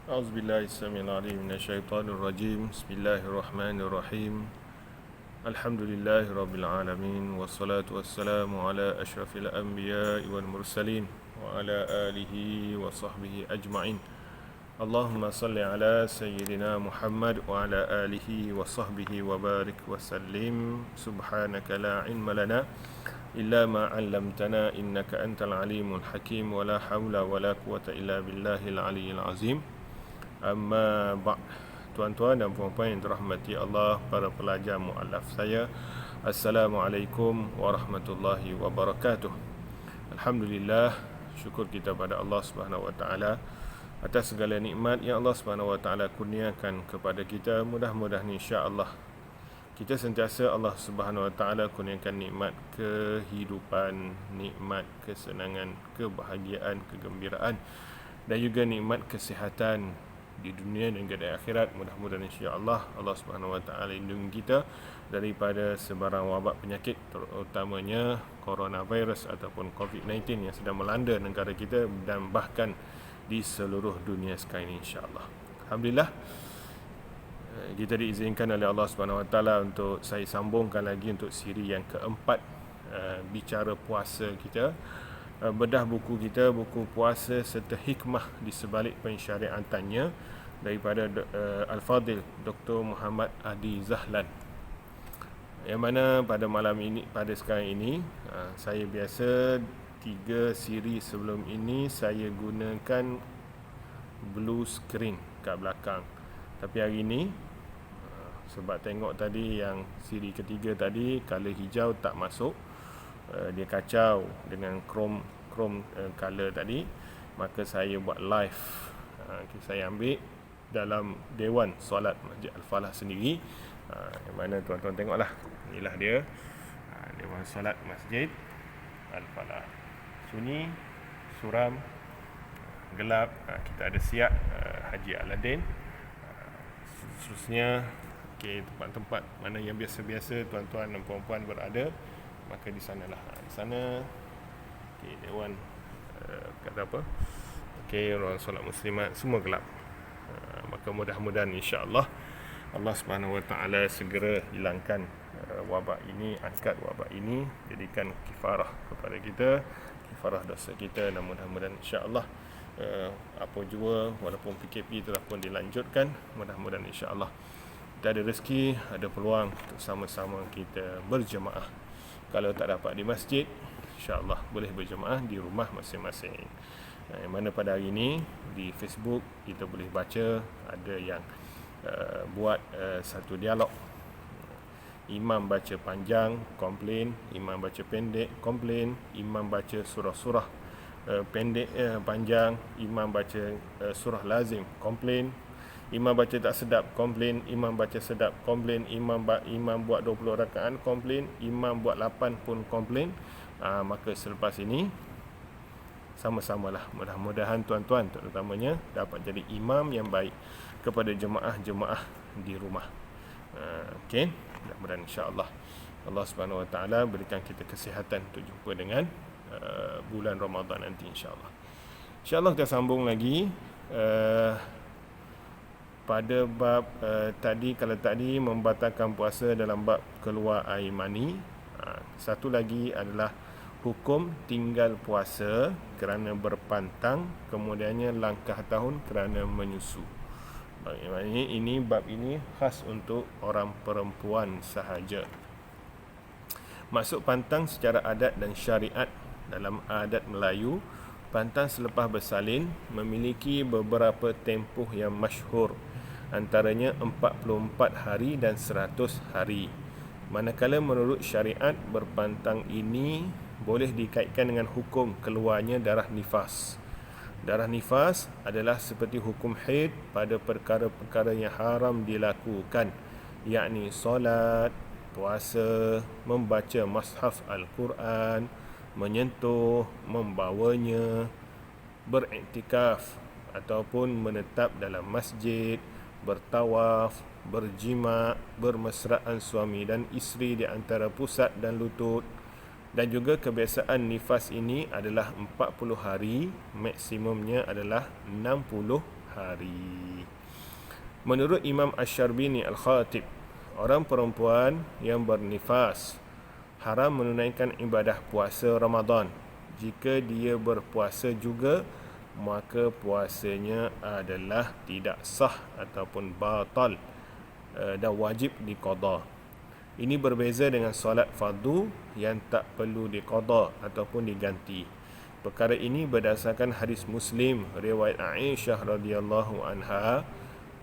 أعوذ بالله السميع العليم من الشيطان الرجيم. بسم الله الرحمن الرحيم. الحمد لله رب العالمين والصلاة والسلام على أشرف الأنبياء والمرسلين وعلى آله وصحبه أجمعين. اللهم صل على سيدنا محمد وعلى آله وصحبه وبارك وسلم. سبحانك لا علم لنا إلا ما علمتنا إنك أنت العليم الحكيم ولا حول ولا قوة إلا بالله العلي العظيم. Amma ba'd. Tuan-tuan dan puan-puan yang dirahmati Allah, para pelajar mu'alaf saya, Assalamualaikum warahmatullahi wabarakatuh. Alhamdulillah, syukur kita pada Allah Subhanahu wa taala atas segala nikmat yang Allah Subhanahu wa taala kurniakan kepada kita. Mudah-mudahan insya-Allah kita sentiasa Allah Subhanahu wa taala kurniakan nikmat kehidupan, nikmat kesenangan, kebahagiaan, kegembiraan dan juga nikmat kesihatan di dunia dan juga di akhirat. Mudah-mudahan insya-Allah Allah Subhanahu wa taala lindungi kita daripada sebarang wabak penyakit, terutamanya coronavirus ataupun COVID-19 yang sedang melanda negara kita dan bahkan di seluruh dunia sekarang ini insya-Allah. Alhamdulillah, kita diizinkan oleh Allah Subhanahu wa taala untuk saya sambungkan lagi untuk siri yang keempat, bicara puasa kita. Bedah buku kita, buku puasa serta hikmah di sebalik pensyariatannya daripada Al-Fadil Dr. Muhammad Adi Zahlan, yang mana pada malam ini, pada sekarang ini, saya biasa 3 siri sebelum ini saya gunakan blue screen kat belakang, tapi hari ini sebab tengok tadi yang siri ketiga tadi color hijau tak masuk, dia kacau dengan chrome color tadi, maka saya buat live. Saya ambil dalam Dewan Solat Masjid Al-Falah sendiri, yang mana tuan-tuan tengoklah, inilah dia, Dewan Solat Masjid Al-Falah. Sunyi, suram, gelap. Kita ada siap Haji Aladdin, seterusnya. Tempat-tempat mana yang biasa-biasa tuan-tuan dan puan-puan berada, maka di sanalah. Di sana Dewan kata apa? Ruang solat muslimat semua gelap. Maka mudah-mudahan insya-Allah Allah Subhanahu wa taala segera hilangkan wabak ini, angkat wabak ini, jadikan kifarah kepada kita, kifarah dosa kita, dan mudah-mudahan insya-Allah apa jua walaupun PKP telah pun dilanjutkan, mudah-mudahan insya-Allah kita ada rezeki, ada peluang untuk sama-sama kita berjemaah. Kalau tak dapat di masjid, insya-Allah boleh berjemaah di rumah masing-masing. Yang mana pada hari ini di Facebook kita boleh baca ada yang buat satu dialog. Imam baca panjang, komplain. Imam baca pendek, komplain. Imam baca surah-surah pendek, panjang. Imam baca surah lazim, komplain. Imam baca tak sedap, komplain. Imam baca sedap, komplain. Imam buat 20 rakaat, komplain. Imam buat 8 pun komplain. Maka selepas ini sama-samalah, mudah-mudahan tuan-tuan terutamanya dapat jadi imam yang baik kepada jemaah-jemaah di rumah. Mudah-mudahan insya-Allah Allah Subhanahu wa taala berikan kita kesihatan untuk jumpa dengan bulan Ramadan nanti insya-Allah. Insya-Allah kita sambung lagi pada bab tadi. Kalau tadi membatalkan puasa dalam bab keluar air mani, satu lagi adalah hukum tinggal puasa kerana berpantang, kemudiannya langkah tahun kerana menyusu. Ini bab ini khas untuk orang perempuan sahaja. Maksud pantang secara adat dan syariat. Dalam adat Melayu, pantang selepas bersalin memiliki beberapa tempoh yang masyhur, antaranya 44 hari dan 100 hari. Manakala menurut syariat, berpantang ini boleh dikaitkan dengan hukum keluarnya darah nifas. Darah nifas adalah seperti hukum haid pada perkara-perkara yang haram dilakukan, yakni solat, puasa, membaca mushaf Al-Quran, menyentuh, membawanya, beriktikaf ataupun menetap dalam masjid, bertawaf, berjima, bermesraan suami dan isteri di antara pusat dan lutut. Dan juga kebiasaan nifas ini adalah 40 hari, maksimumnya adalah 60 hari. Menurut Imam Asy-Syarbini Al-Khatib, orang perempuan yang bernifas haram menunaikan ibadah puasa Ramadan. Jika dia berpuasa juga, maka puasanya adalah tidak sah ataupun batal dan wajib diqada. Ini berbeza dengan solat fardu yang tak perlu diqada ataupun diganti. Perkara ini berdasarkan hadis Muslim riwayat Aisyah radhiyallahu anha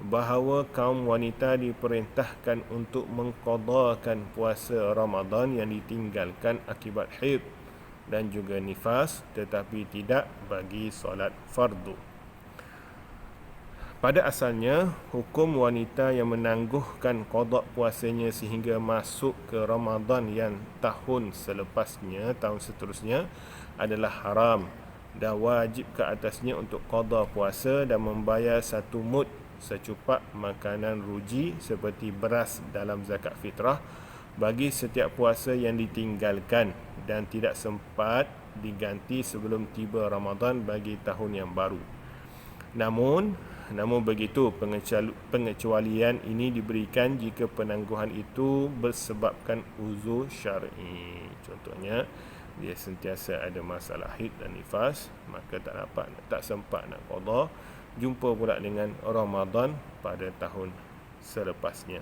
bahawa kaum wanita diperintahkan untuk mengqadakan puasa Ramadan yang ditinggalkan akibat haid dan juga nifas, tetapi tidak bagi solat fardu. Pada asalnya, hukum wanita yang menangguhkan qada puasanya sehingga masuk ke Ramadan yang tahun selepasnya, tahun seterusnya adalah haram dan wajib ke atasnya untuk qada puasa dan membayar 1 mud secupak makanan ruji seperti beras dalam zakat fitrah bagi setiap puasa yang ditinggalkan dan tidak sempat diganti sebelum tiba Ramadan bagi tahun yang baru. Namun begitu, pengecualian ini diberikan jika penangguhan itu bersebabkan uzur syar'i. Contohnya, dia sentiasa ada masalah haid dan nifas, maka tak sempat nak qada, jumpa pula dengan Ramadan pada tahun selepasnya.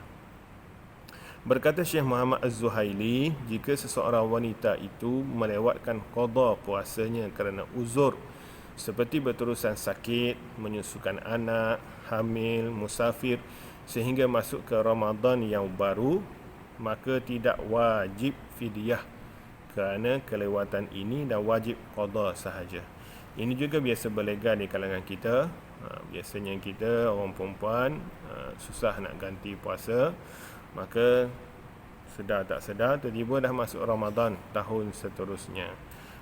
Berkata Syekh Muhammad Az-Zuhaili, jika seseorang wanita itu melewatkan qada puasanya kerana uzur seperti berterusan sakit, menyusukan anak, hamil, musafir sehingga masuk ke Ramadan yang baru, maka tidak wajib fidyah kerana kelewatan ini dan wajib qada sahaja. Ini juga biasa berlegar di kalangan kita. Biasanya kita orang perempuan susah nak ganti puasa, maka sedar tak sedar tiba-tiba dah masuk Ramadan tahun seterusnya.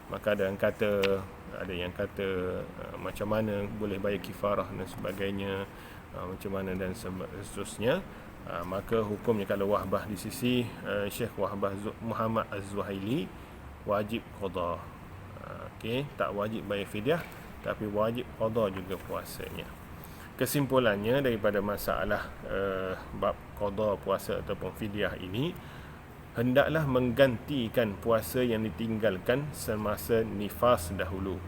Maka ada yang kata macam mana boleh bayar kifarah dan sebagainya, macam mana dan seterusnya. Maka hukumnya kalau wahbah di sisi Syekh Wahbah Muhammad Az-Zuhaili, wajib qada. Tak wajib bayar fidyah, tapi wajib qada juga puasanya. Kesimpulannya daripada masalah bab qada puasa ataupun fidyah ini, hendaklah menggantikan puasa yang ditinggalkan semasa nifas dahulu.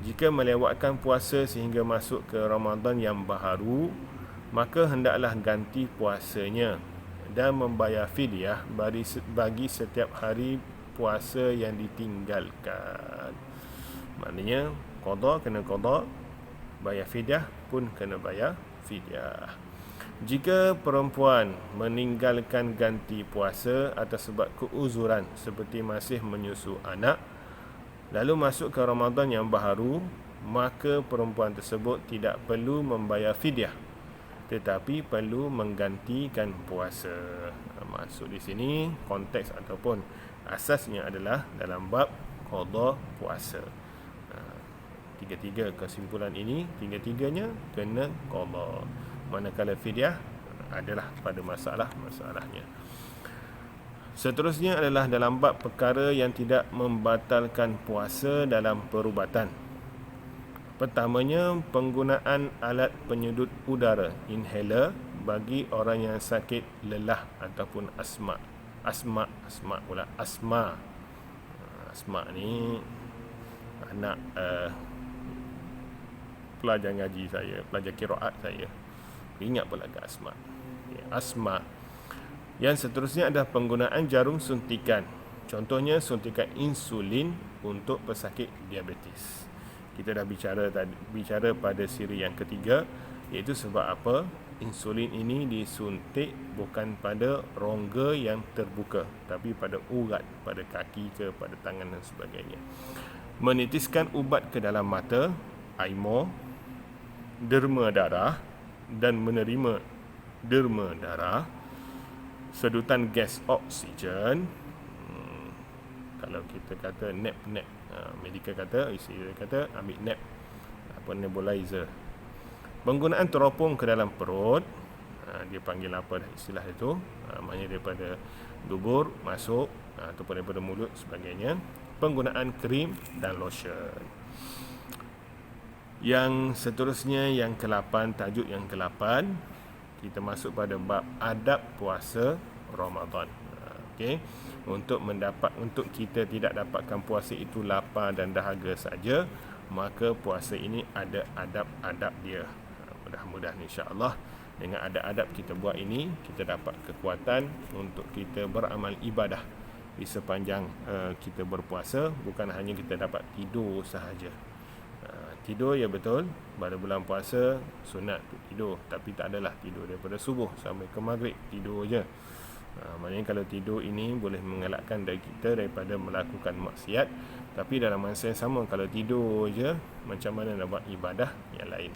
Jika melewatkan puasa sehingga masuk ke Ramadan yang baharu, maka hendaklah ganti puasanya dan membayar fidyah bagi setiap hari puasa yang ditinggalkan. Maknanya qada kena qada, bayar fidyah pun kena bayar fidyah. Jika perempuan meninggalkan ganti puasa atas sebab keuzuran seperti masih menyusu anak, lalu masuk ke Ramadan yang baharu, maka perempuan tersebut tidak perlu membayar fidyah, tetapi perlu menggantikan puasa. Maksud di sini konteks ataupun asasnya adalah dalam bab qada puasa. Tiga-tiga kesimpulan ini, tiga-tiganya kena qada. Manakala fidyah adalah pada masalahnya. Seterusnya adalah dalam bab perkara yang tidak membatalkan puasa dalam perubatan. Pertamanya, penggunaan alat penyedut udara inhaler bagi orang yang sakit lelah ataupun asma. Asma ni anak pelajar ngaji saya, pelajar qiraat saya. Ingat pula ke asma. Asma. Yang seterusnya adalah penggunaan jarum suntikan. Contohnya suntikan insulin untuk pesakit diabetes. Kita dah bicara pada siri yang ketiga, iaitu sebab apa insulin ini disuntik bukan pada rongga yang terbuka, tapi pada urat, pada kaki ke pada tangan dan sebagainya. Menitiskan ubat ke dalam mata, aimor, derma darah dan menerima derma darah, sedutan gas oksigen. Kalau kita kata nap, medical kata, isteri kata ambil nap, apa nebulizer. Penggunaan teropong ke dalam perut, dia panggil apa istilah itu, maknanya daripada dubur masuk ataupun daripada mulut sebagainya. Penggunaan krim dan lotion. Yang seterusnya, yang ke-8, tajuk yang ke-8, kita masuk pada bab adab puasa Ramadan. Okey, untuk kita tidak dapatkan puasa itu lapar dan dahaga saja, maka puasa ini ada adab-adab dia. Mudah-mudahan insya-Allah dengan adab-adab kita buat ini, kita dapat kekuatan untuk kita beramal ibadah di sepanjang kita berpuasa, bukan hanya kita dapat tidur sahaja. Tidur ya betul, pada bulan puasa sunat tu tidur, tapi tak adalah tidur daripada subuh sampai ke maghrib, tidur je. Maknanya kalau tidur ini boleh mengelakkan dari kita daripada melakukan maksiat, tapi dalam masa yang sama kalau tidur je, macam mana nak buat ibadah yang lain.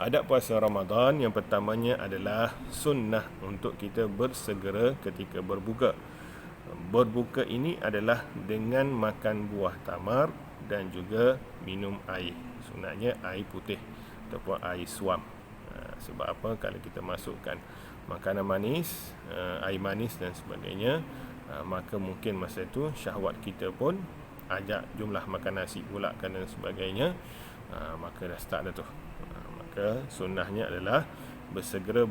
Adab puasa Ramadan yang pertamanya adalah sunnah untuk kita bersegera ketika berbuka. Berbuka ini adalah dengan makan buah tamar dan juga minum air. Sunatnya air putih ataupun air suam. Sebab apa? Kalau kita masukkan makanan manis, air manis dan sebagainya, maka mungkin masa itu syahwat kita pun ajak jumlah makan nasi pula dan sebagainya, maka dah start dah tu. Maka sunnahnya adalah bersegera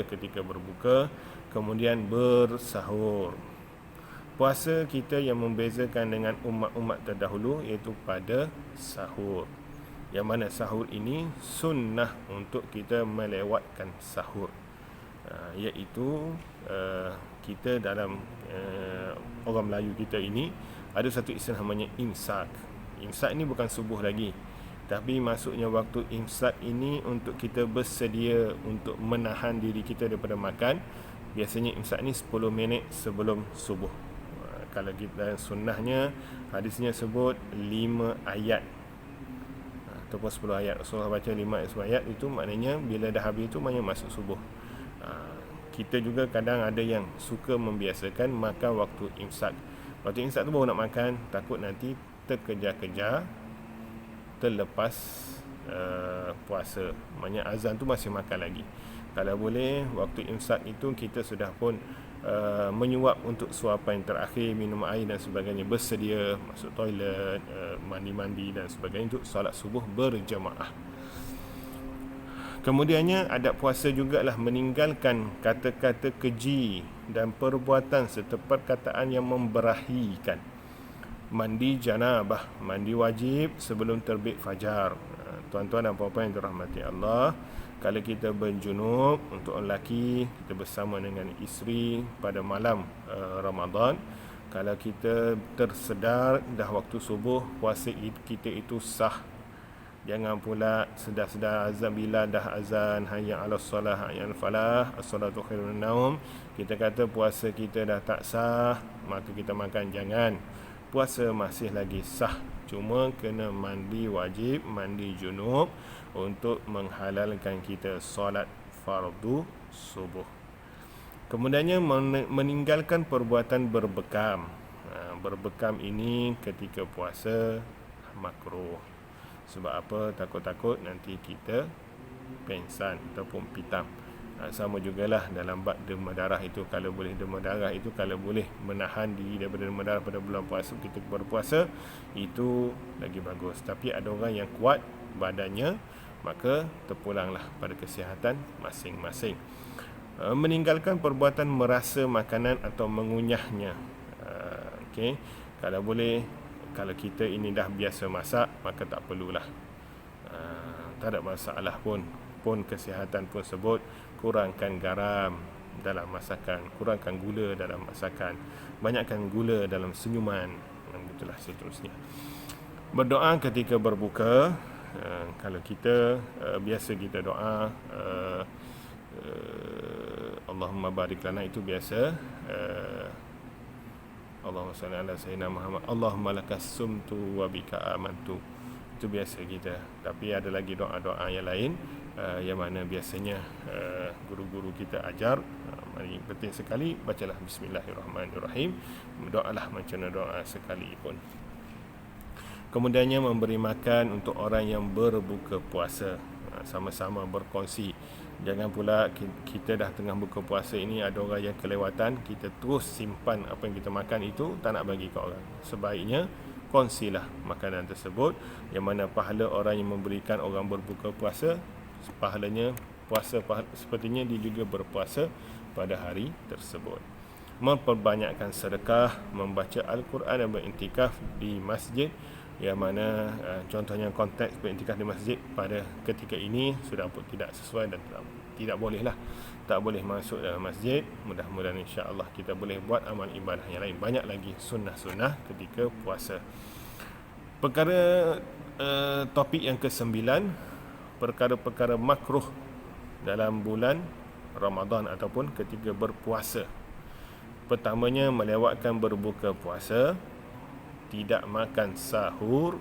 ketika berbuka, kemudian bersahur. Puasa kita yang membezakan dengan umat-umat terdahulu iaitu pada sahur. Yang mana sahur ini sunnah untuk kita melewatkan sahur. Iaitu kita dalam orang Melayu kita ini ada satu istilah namanya imsak. Imsak ini bukan subuh lagi, tapi maksudnya waktu imsak ini untuk kita bersedia untuk menahan diri kita daripada makan. Biasanya imsak ni 10 minit sebelum subuh. Kalau kita sunnahnya, hadisnya sebut 5 ayat ataupun 10 ayat. Rasulullah baca 5 ayat itu maknanya bila dah habis itu maknanya masuk subuh. Kita juga kadang ada yang suka membiasakan makan waktu imsak. Waktu imsak tu baru nak makan, takut nanti terkejar-kejar terlepas puasa. Maknanya azan tu masih makan lagi. Kalau boleh waktu imsak itu kita sudah pun menyuap untuk suapan terakhir, minum air dan sebagainya, bersedia masuk toilet, mandi-mandi dan sebagainya untuk solat subuh berjemaah. Kemudiannya adab puasa jugalah meninggalkan kata-kata keji dan perbuatan serta perkataan yang memberahikan. Mandi janabah, mandi wajib sebelum terbit fajar. Tuan-tuan dan puan-puan yang dirahmati Allah, kalau kita berjunub untuk lelaki, kita bersama dengan isteri pada malam Ramadan, kalau kita tersedar dah waktu subuh, puasa kita itu sah. Jangan pula sedar-sedar azan, bila dah azan hayya 'alas solah hayya 'alal falah, as-salatu khairun naum, kita kata puasa kita dah tak sah, maka kita makan. Jangan. Puasa masih lagi sah, cuma kena mandi wajib, mandi junub untuk menghalalkan kita solat fardu subuh. Kemudiannya meninggalkan perbuatan berbekam. Berbekam ini ketika puasa makruh. Sebab apa? Takut-takut nanti kita pengsan ataupun pitam. Sama jugalah dalam bab demam darah itu, kalau boleh demam darah itu, kalau boleh menahan diri daripada demam darah pada bulan puasa, kita berpuasa, itu lagi bagus. Tapi ada orang yang kuat badannya, maka terpulanglah pada kesihatan masing-masing. Meninggalkan perbuatan merasa makanan atau mengunyahnya. Okey, kalau boleh, kalau kita ini dah biasa masak, maka tak perlulah. Tak ada masalah pun kesihatan pun sebut kurangkan garam dalam masakan, kurangkan gula dalam masakan, banyakkan gula dalam senyuman, dan itulah seterusnya. Berdoa ketika berbuka. Kalau kita biasa kita doa Allahumma barik lana, itu biasa. Allahumma salli ala sayyidina Muhammad, Allahumma lakas sumtu wa bika amantu, itu biasa kita. Tapi ada lagi doa-doa yang lain yang mana biasanya guru-guru kita ajar. Mari penting sekali bacalah bismillahirrahmanirrahim, doalah macam mana doa sekalipun. Kemudiannya memberi makan untuk orang yang berbuka puasa, sama-sama berkongsi. Jangan pula kita dah tengah buka puasa ini ada orang yang kelewatan, kita terus simpan apa yang kita makan itu, tak nak bagi ke orang. Sebaiknya kongsilah makanan tersebut, yang mana pahala orang yang memberikan orang berbuka puasa, pahalanya sepertinya dia juga berpuasa pada hari tersebut. Memperbanyakkan sedekah, membaca Al-Quran dan beriktikaf di masjid, yang mana contohnya konteks beriktikaf di masjid pada ketika ini sudah tidak sesuai dan tidak bolehlah, tak boleh masuk dalam masjid. Mudah-mudahan insya-Allah kita boleh buat amal ibadah yang lain, banyak lagi sunnah-sunnah ketika puasa. Perkara topik yang ke-9, perkara-perkara makruh dalam bulan Ramadan ataupun ketika berpuasa. Pertamanya, melewatkan berbuka puasa, tidak makan sahur,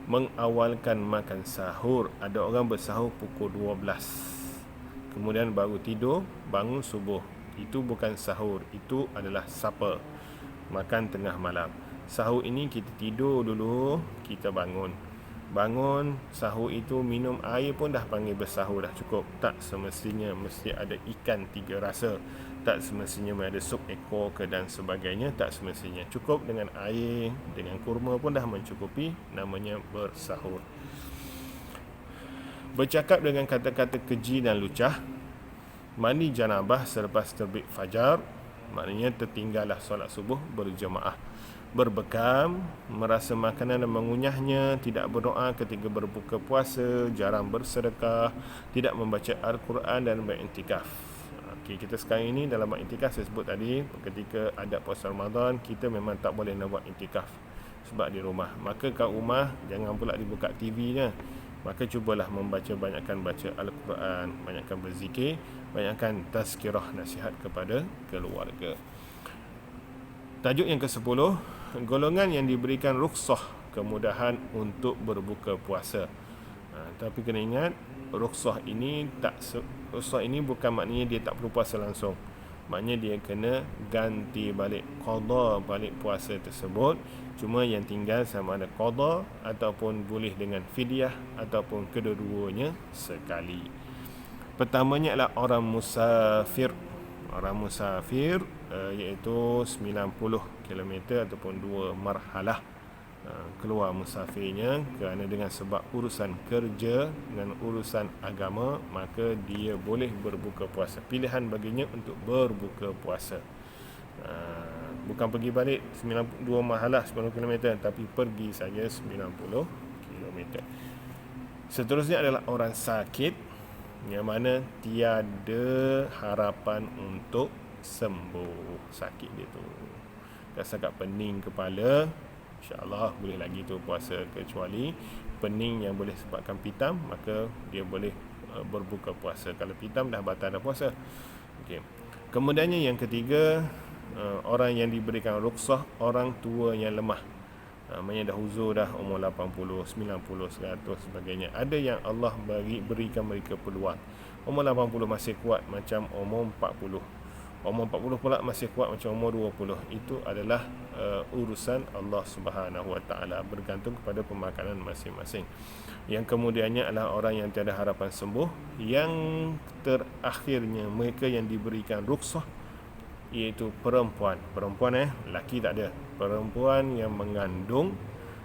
mengawalkan makan sahur. Ada orang bersahur pukul 12, kemudian baru tidur, bangun subuh. Itu bukan sahur, itu adalah supper, makan tengah malam. Sahur ini kita tidur dulu, kita bangun. Bangun, sahur itu minum air pun dah panggil bersahur, dah cukup. Tak semestinya mesti ada ikan 3 rasa, tak semestinya ada sup ekor ke dan sebagainya, tak semestinya. Cukup dengan air, dengan kurma pun dah mencukupi, namanya bersahur. Bercakap dengan kata-kata keji dan lucah, mandi janabah selepas terbit fajar, maknanya tertinggallah solat subuh berjemaah. Berbekam, merasa makanan dan mengunyahnya, tidak berdoa ketika berbuka puasa, jarang bersedekah, tidak membaca Al-Quran dan beriktikaf. Okey, kita sekarang ini dalam buat iktikaf, saya sebut tadi, ketika ada puasa Ramadan, kita memang tak boleh nak buat iktikaf sebab di rumah. Maka kat rumah, jangan pula dibuka TV-nya. Maka cubalah banyakkan baca Al-Quran, banyakkan berzikir, banyakkan tazkirah, nasihat kepada keluarga. Tajuk yang ke-10, golongan yang diberikan rukhsah, kemudahan untuk berbuka puasa. Tapi kena ingat, rukhsah ini bukan maknanya dia tak perlu puasa langsung. Maknanya dia kena ganti balik, qada balik puasa tersebut. Cuma yang tinggal sama ada qada ataupun boleh dengan fidyah ataupun kedua-duanya sekali. Pertamanya adalah orang musafir. Orang musafir iaitu 90 km ataupun 2 marhalah keluar musafirnya kerana dengan sebab urusan kerja dan urusan agama, maka dia boleh berbuka puasa. Pilihan baginya untuk berbuka puasa. Bukan pergi balik 92 marhalah 90 km, tapi pergi saja 90 km. Seterusnya adalah orang sakit, yang mana tiada harapan untuk sembuh sakit dia tu. Rasakan pening kepala, insya-Allah boleh lagi tu puasa, kecuali pening yang boleh sebabkan pitam, maka dia boleh berbuka puasa. Kalau pitam dah batal dah puasa. Okey. Kemudiannya yang ketiga, orang yang diberikan rukhsah, orang tua yang lemah. Maksudnya dah uzur dah, umur 80, 90, 100 sebagainya. Ada yang Allah berikan mereka peluang. Umur 80 masih kuat macam umur 40. Umur 40 pula masih kuat macam umur 20. Itu adalah urusan Allah Subhanahu Wa Taala, bergantung kepada pemakanan masing-masing. Yang kemudiannya adalah orang yang tiada harapan sembuh. Yang terakhirnya, mereka yang diberikan rukhsah, iaitu perempuan. Lelaki tak ada. Perempuan yang mengandung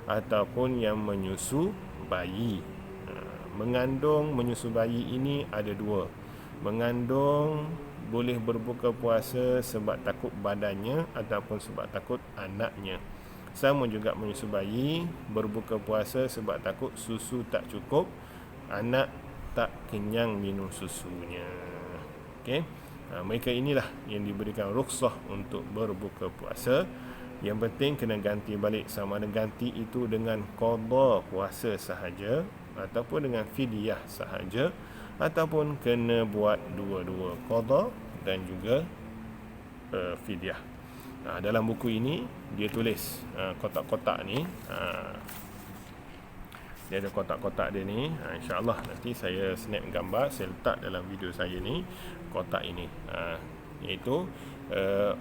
ataupun yang menyusu bayi. Mengandung, menyusu bayi ini ada dua. Mengandung boleh berbuka puasa sebab takut badannya ataupun sebab takut anaknya. Sama juga menyusu bayi, berbuka puasa sebab takut susu tak cukup, anak tak kenyang minum susunya. Okey. Mereka inilah yang diberikan rukhsah untuk berbuka puasa. Yang penting kena ganti balik, sama ada ganti itu dengan qada puasa sahaja ataupun dengan fidyah sahaja, ataupun kena buat dua-dua, qada dan juga fidyah. Dalam buku ini dia tulis kotak-kotak ni, dia ada kotak-kotak dia ni. InsyaAllah nanti saya snap gambar, saya letak dalam video saya ni, kotak ini, iaitu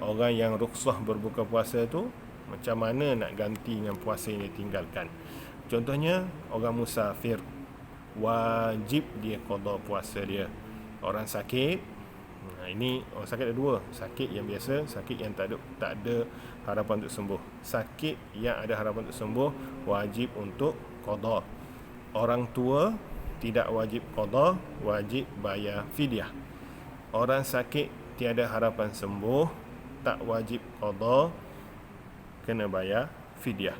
orang yang rukhsah berbuka puasa tu, macam mana nak ganti dengan puasa yang ditinggalkan. Contohnya orang musafir, wajib dia qada puasa dia. Orang sakit, Ini orang sakit ada dua, sakit yang biasa, sakit yang tak ada harapan untuk sembuh. Sakit yang ada harapan untuk sembuh wajib untuk qada. Orang tua tidak wajib qada, wajib bayar fidyah. Orang sakit tiada harapan sembuh, tak wajib qada, kena bayar fidyah.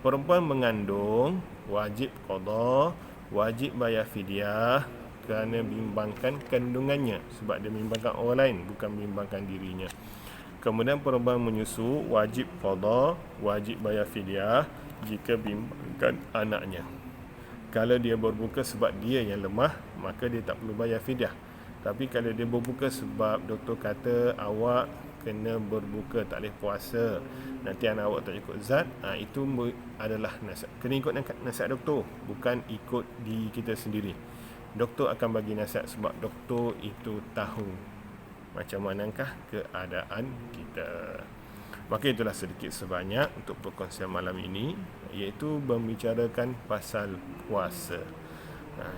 Perempuan mengandung wajib qada, wajib bayar fidyah kerana bimbangkan kandungannya, sebab dia bimbangkan orang lain, bukan bimbangkan dirinya. Kemudian perempuan menyusu wajib qada, wajib bayar fidyah jika bimbangkan anaknya. Kalau dia berbuka sebab dia yang lemah, maka dia tak perlu bayar fidyah. Tapi kalau dia berbuka sebab doktor kata awak kena berbuka, tak boleh puasa, nanti anak awak tak ikut zat, itu adalah nasihat. Kena ikut nasihat doktor, bukan ikut diri kita sendiri. Doktor akan bagi nasihat sebab doktor itu tahu macam manakah keadaan kita. Maka itulah sedikit sebanyak untuk perkongsian malam ini, iaitu membicarakan pasal puasa.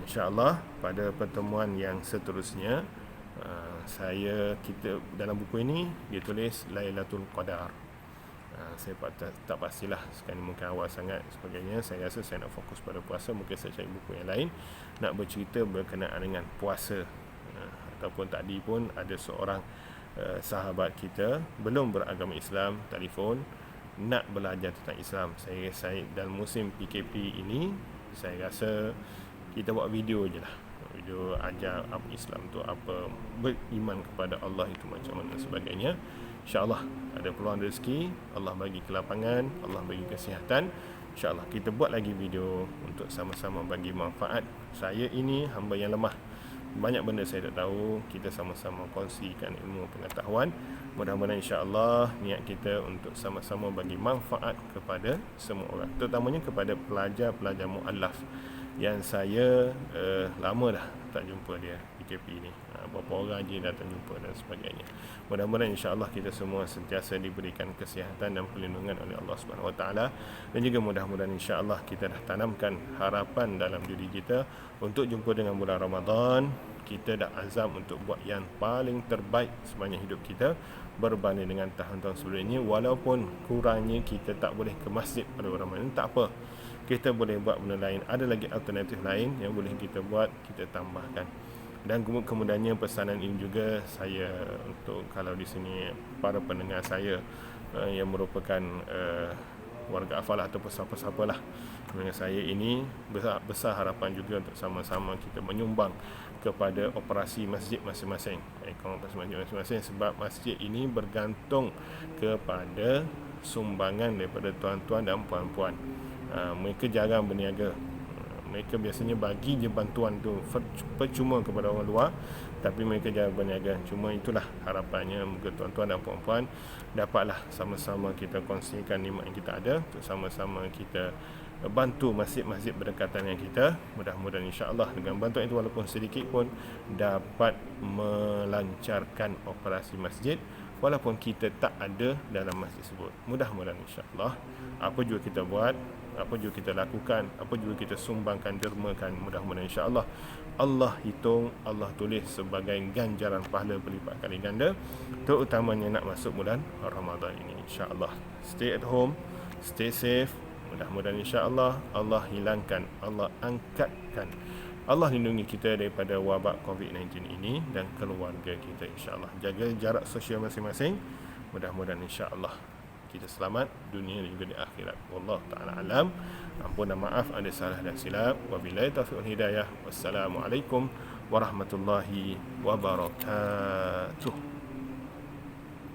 InsyaAllah pada pertemuan yang seterusnya, kita dalam buku ini dia tulis Lailatul Qadar. Saya tak pastilah sekarang, mungkin awal sangat sebagainya. Saya rasa saya nak fokus pada puasa. Mungkin saya cari buku yang lain nak bercerita berkenaan dengan puasa. Ataupun tadi pun ada seorang sahabat kita belum beragama Islam telefon nak belajar tentang Islam. Saya dalam musim PKP ini, saya rasa kita buat video je lah, video ajar apa Islam tu apa, beriman kepada Allah itu macam mana sebagainya. InsyaAllah ada peluang rezeki, Allah bagi kelapangan, Allah bagi kesihatan, InsyaAllah kita buat lagi video untuk sama-sama bagi manfaat. Saya ini hamba yang lemah, banyak benda saya tak tahu, kita sama-sama kongsikan ilmu pengetahuan. Mudah-mudahan insya-Allah niat kita untuk sama-sama bagi manfaat kepada semua orang, terutamanya kepada pelajar-pelajar muallaf yang saya lama dah tak jumpa dia PKP ni. Berapa orang je datang jumpa dan sebagainya. Mudah-mudahan insya-Allah kita semua sentiasa diberikan kesihatan dan perlindungan oleh Allah Subhanahu Wa Taala, dan juga mudah-mudahan insya-Allah kita dah tanamkan harapan dalam diri kita untuk jumpa dengan bulan Ramadan. Kita dah azam untuk buat yang paling terbaik sepanjang hidup kita berbanding dengan tahun-tahun sebelumnya. Walaupun kurangnya kita tak boleh ke masjid pada bulan Ramadan, tak apa, kita boleh buat benda lain. Ada lagi alternatif lain yang boleh kita buat, kita tambahkan. Dan kemudiannya pesanan ini juga saya untuk kalau di sini para pendengar saya yang merupakan warga Afalah ataupun siapa-siapa lah dengan saya ini, besar harapan juga untuk sama-sama kita menyumbang kepada operasi masjid masing-masing, masjid, sebab masjid ini bergantung kepada sumbangan daripada tuan-tuan dan puan-puan. Mereka jarang berniaga, mereka biasanya bagi je bantuan tu percuma kepada orang luar, tapi mereka jarang berniaga. Cuma itulah harapannya, moga tuan-tuan dan puan-puan dapatlah sama-sama kita kongsikan nikmat yang kita ada, untuk sama-sama kita bantu masjid-masjid berdekatan dengan kita. Mudah-mudahan insya-Allah dengan bantuan itu, walaupun sedikit pun, dapat melancarkan operasi masjid walaupun kita tak ada dalam masjid tersebut. Mudah-mudahan insya-Allah apa juga kita buat, apa juga kita lakukan, apa juga kita sumbangkan, dermakan, mudah-mudahan insya-Allah Allah hitung, Allah tulis sebagai ganjaran pahala berlipat kali ganda, terutamanya nak masuk bulan Ramadan ini insya-Allah. Stay at home, stay safe. Mudah-mudahan insya-Allah Allah hilangkan, Allah angkatkan, Allah lindungi kita daripada wabak COVID-19 ini dan keluarga kita insya-Allah. Jaga jarak sosial masing-masing. Mudah-mudahan insya-Allah kita selamat dunia dan juga di akhirat. Wallahu taala alam. Ampun dan maaf ada salah dan silap. Wabillahi taufiq wal hidayah. Wassalamualaikum warahmatullahi wabarakatuh.